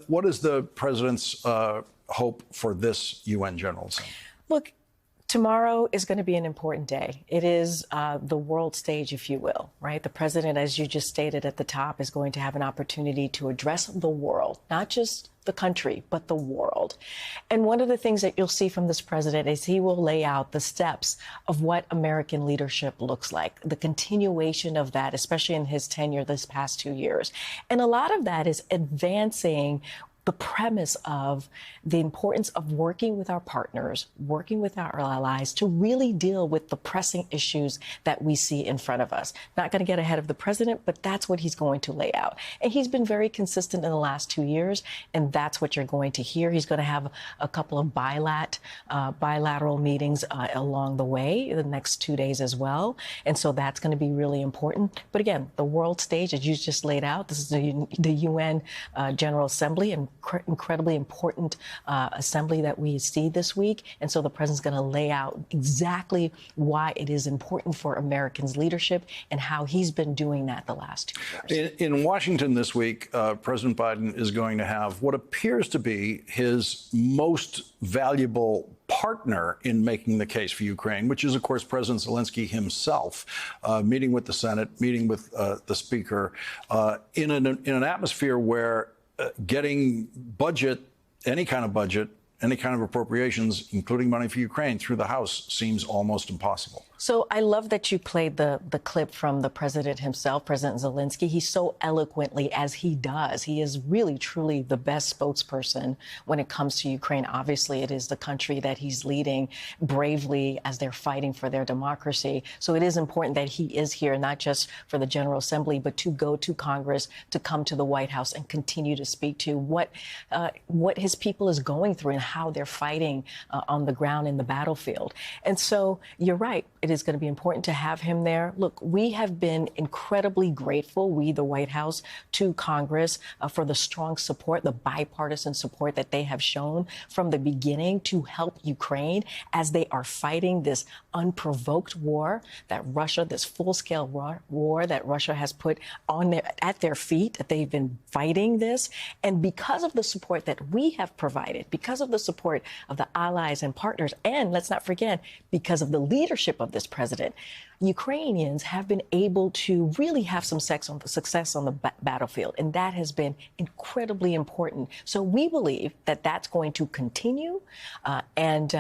What is the president's hope for this UN General Assembly? Look, tomorrow is going to be an important day. It is the world stage, if you will, right? The president, as you just stated at the top, is going to have an opportunity to address the world, not just the country, but the world. And one of the things that you'll see from this president is he will lay out the steps of what American leadership looks like, the continuation of that, especially in his tenure this past 2 years. And a lot of that is advancing the premise of the importance of working with our partners, working with our allies to really deal with the pressing issues that we see in front of us. Not going to get ahead of the president, but that's what he's going to lay out. And he's been very consistent in the last 2 years, and that's what you're going to hear. He's going to have a couple of bilateral meetings along the way, the next 2 days as well. And so that's going to be really important. But again, the world stage, as you just laid out, this is the UN General Assembly, and incredibly important assembly that we see this week. And so the president's going to lay out exactly why it is important for Americans' leadership and how he's been doing that the last 2 years. In Washington this week, President Biden is going to have what appears to be his most valuable partner in making the case for Ukraine, which is, of course, President Zelensky himself, meeting with the Senate, meeting with the Speaker, in an atmosphere where getting budget, any kind of appropriations, including money for Ukraine, through the House seems almost impossible. So I love that you played the clip from the president himself, President Zelensky. He so eloquently, as he does, he is really, truly the best spokesperson when it comes to Ukraine. Obviously, it is the country that he's leading bravely as they're fighting for their democracy. So it is important that he is here, not just for the General Assembly, but to go to Congress, to come to the White House and continue to speak to what his people is going through and how they're fighting on the ground in the battlefield. And so you're right. It is going to be important to have him there. Look, we have been incredibly grateful, we, the White House, to Congress for the strong support, the bipartisan support that they have shown from the beginning to help Ukraine as they are fighting this unprovoked war that Russia, this full-scale war that Russia has put at their feet, that they've been fighting this. And because of the support that we have provided, because of the support of the allies and partners, and let's not forget, because of the leadership of this president, Ukrainians have been able to really have some success on the battlefield, and that has been incredibly important. So we believe that that's going to continue, and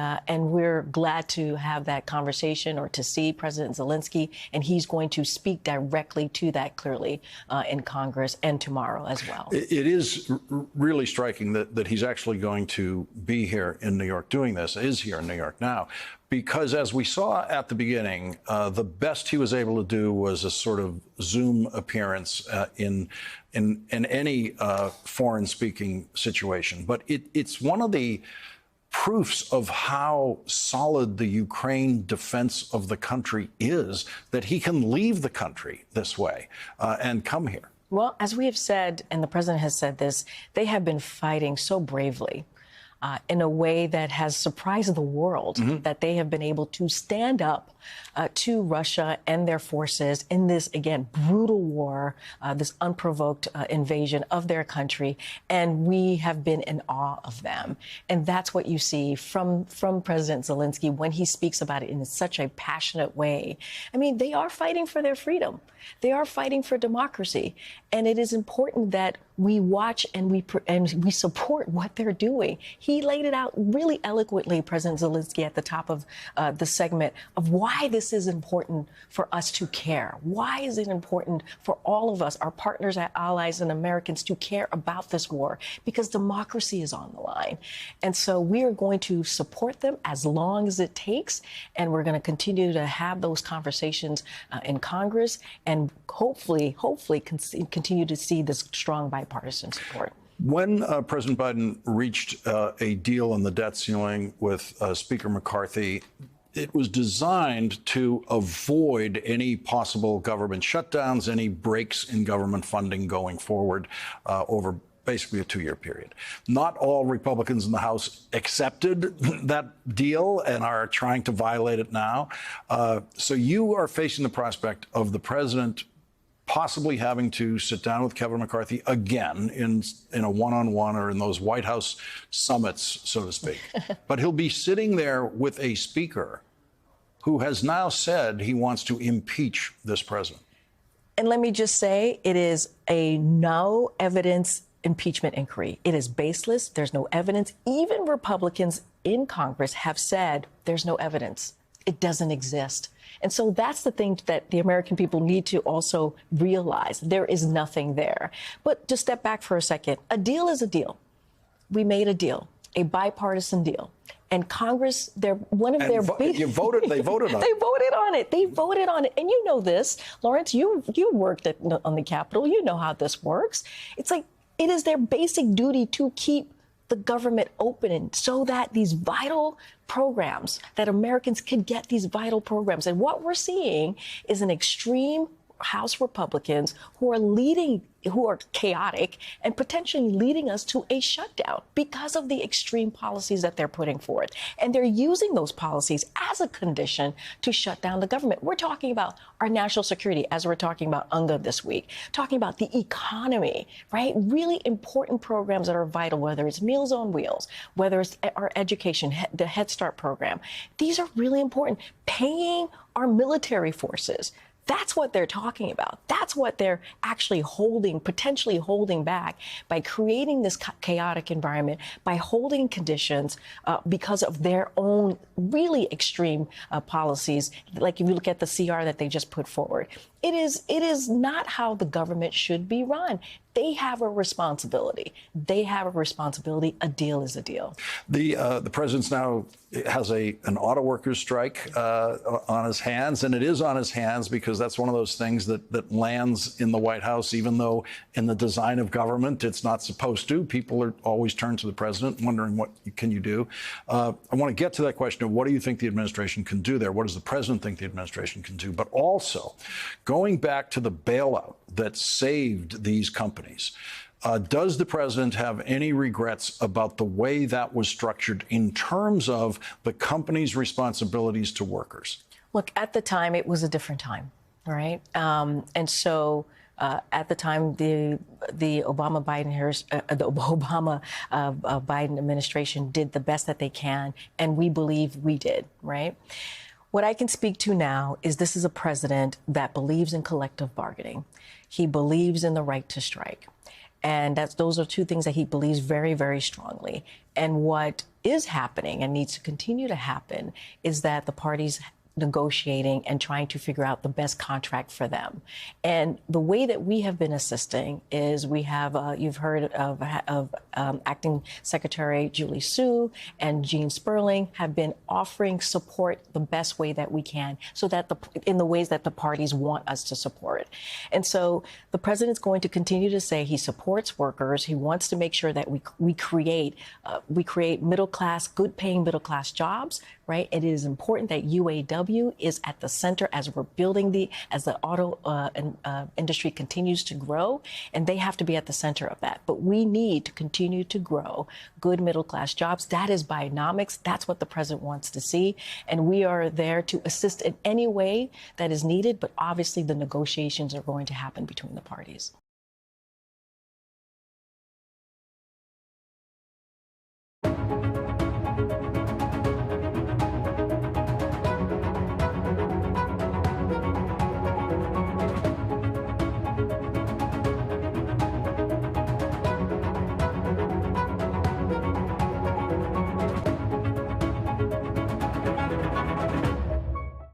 we're glad to have that conversation or to see President Zelensky, and he's going to speak directly to that clearly in Congress and tomorrow as well. It is really striking that he's actually going to be here in New York doing this, is here in New York now. Because as we saw at the beginning, the best he was able to do was a sort of Zoom appearance in any foreign-speaking situation. But it's one of the proofs of how solid the Ukraine defense of the country is that he can leave the country this way and come here. Well, as we have said, and the president has said this, they have been fighting so bravely. In a way that has surprised the world, that they have been able to stand up to Russia and their forces in this, again, brutal war, this unprovoked invasion of their country. And we have been in awe of them. And that's what you see from President Zelensky when he speaks about it in such a passionate way. I mean, they are fighting for their freedom. They are fighting for democracy. And it is important that we watch and we support what they're doing. He laid it out really eloquently, President Zelensky, at the top of the segment of why this is important for us to care. Why is it important for all of us, our partners, our allies, and Americans to care about this war? Because democracy is on the line. And so we are going to support them as long as it takes. And we're going to continue to have those conversations in Congress and hopefully continue to see this strong bipartisan support. When President Biden reached a deal on the debt ceiling with Speaker McCarthy, it was designed to avoid any possible government shutdowns, any breaks in government funding going forward over basically a 2-year period. Not all Republicans in the House accepted that deal and are trying to violate it now. So you are facing the prospect of the president possibly having to sit down with Kevin McCarthy again in a one-on-one or in those White House summits, so to speak. But he'll be sitting there with a speaker who has now said he wants to impeach this president. And let me just say, it is a no evidence impeachment inquiry. It is baseless. There's no evidence. Even Republicans in Congress have said there's no evidence. It doesn't exist. And so that's the thing that the American people need to also realize. There is nothing there. But just step back for a second. A deal is a deal. We made a deal, a bipartisan deal. And Congress, they voted on it. They voted on it. They voted on it. And you know this, Lawrence, you worked on the Capitol. You know how this works. It's like it is their basic duty to keep the government open so that these vital programs, that Americans can get these vital programs. And what we're seeing is an extreme House Republicans who are chaotic and potentially leading us to a shutdown because of the extreme policies that they're putting forth. And they're using those policies as a condition to shut down the government. We're talking about our national security, as we're talking about UNGA this week, talking about the economy, right? Really important programs that are vital, whether it's Meals on Wheels, whether it's our education, the Head Start program. These are really important. Paying our military forces. That's what they're talking about. That's what they're actually potentially holding back by creating this chaotic environment, by holding conditions because of their own really extreme policies. Like if you look at the CR that they just put forward, it is not how the government should be run. They have a responsibility. They have a responsibility. A deal is a deal. The president now has an auto workers strike on his hands, and it is on his hands because that's one of those things that lands in the White House, even though in the design of government it's not supposed to. People are always turn to the president, wondering what can you do. I want to get to that question of what do you think the administration can do there? What does the president think the administration can do? But also, going back to the bailout that saved these companies, does the president have any regrets about the way that was structured in terms of the company's responsibilities to workers? Look, at the time, it was a different time, right? And so at the time, the Biden administration did the best that they can, and we believe we did, right? What I can speak to now is this is a president that believes in collective bargaining. He believes in the right to strike. And those are two things that he believes very, very strongly. And what is happening and needs to continue to happen is that the parties negotiating and trying to figure out the best contract for them. And the way that we have been assisting is we have, you've heard of Acting Secretary Julie Su and Gene Sperling have been offering support the best way that we can, so that in the ways that the parties want us to support. And so the president's going to continue to say he supports workers. He wants to make sure that we create middle class, good paying middle class jobs, right? It is important that UAW is at the center as we're building as the auto industry continues to grow, and they have to be at the center of that. But we need to continue to grow good middle class jobs. That is Bidenomics. That's what the president wants to see. And we are there to assist in any way that is needed. But obviously the negotiations are going to happen between the parties.